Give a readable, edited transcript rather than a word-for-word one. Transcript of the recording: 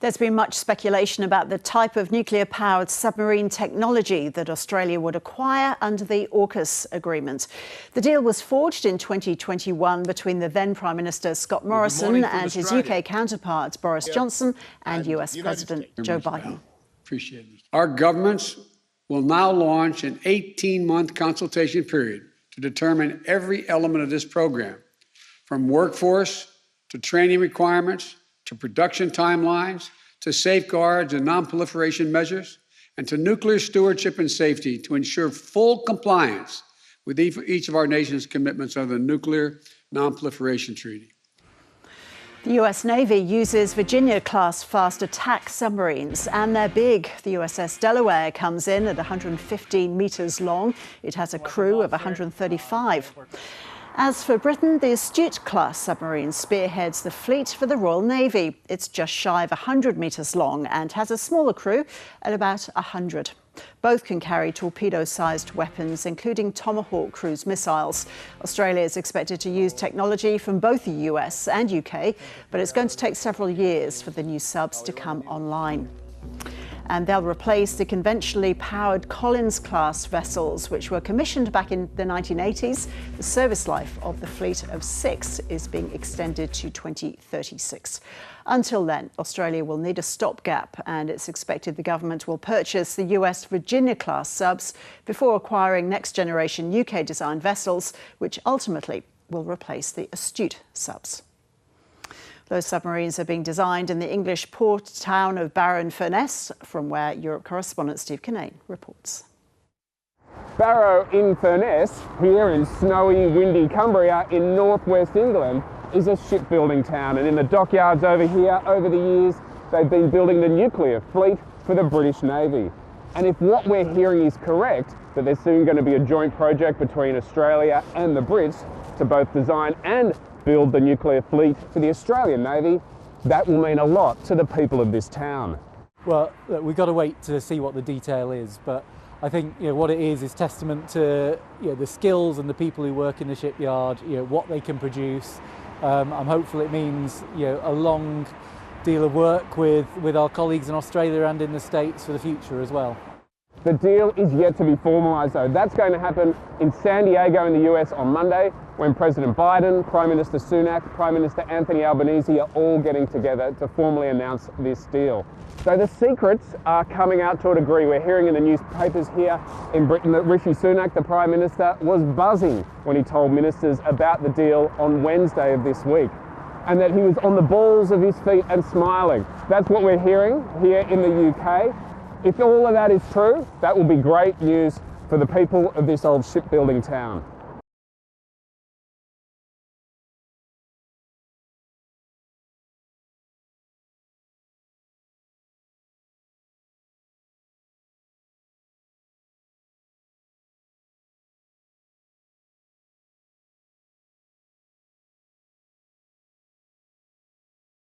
There's been much speculation about the type of nuclear-powered submarine technology that Australia would acquire under the AUKUS agreement. The deal was forged in 2021 between the then Prime Minister Scott Morrison and his UK counterpart Boris Johnson and US President Joe Biden. Appreciate it. Our governments will now launch an 18-month consultation period to determine every element of this program, from workforce to training requirements, to production timelines, to safeguards and non-proliferation measures, and to nuclear stewardship and safety to ensure full compliance with each of our nation's commitments under the Nuclear Non-Proliferation Treaty. The US Navy uses Virginia-class fast attack submarines, and they're big. The USS Delaware comes in at 115 metres long. It has a crew of 135. As for Britain, the Astute-class submarine spearheads the fleet for the Royal Navy. It's just shy of 100 metres long and has a smaller crew at about 100. Both can carry torpedo-sized weapons, including Tomahawk cruise missiles. Australia is expected to use technology from both the US and UK, but it's going to take several years for the new subs to come online. And they'll replace the conventionally powered Collins-class vessels, which were commissioned back in the 1980s. The service life of the fleet of 6 is being extended to 2036. Until then, Australia will need a stopgap, and it's expected the government will purchase the US Virginia-class subs before acquiring next-generation UK-designed vessels, which ultimately will replace the Astute subs. Those submarines are being designed in the English port town of Barrow-in-Furness, from where Europe correspondent Steve Kinane reports. Barrow-in-Furness, here in snowy, windy Cumbria in northwest England, is a shipbuilding town, and in the dockyards over here, over the years, they've been building the nuclear fleet for the British Navy. And if what we're hearing is correct, that there's soon going to be a joint project between Australia and the Brits to both design and build the nuclear fleet for the Australian Navy, that will mean a lot to the people of this town. Well, look, we've got to wait to see what the detail is, but I think what it is testament to the skills and the people who work in the shipyard, what they can produce. I'm hopeful it means a long deal of work with our colleagues in Australia and in the States for the future as well. The deal is yet to be formalised though. That's going to happen in San Diego in the US on Monday, when President Biden, Prime Minister Sunak, Prime Minister Anthony Albanese are all getting together to formally announce this deal. So the secrets are coming out to a degree. We're hearing in the newspapers here in Britain that Rishi Sunak, the Prime Minister, was buzzing when he told ministers about the deal on Wednesday of this week, and that he was on the balls of his feet and smiling. That's what we're hearing here in the UK. If all of that is true, that will be great news for the people of this old shipbuilding town.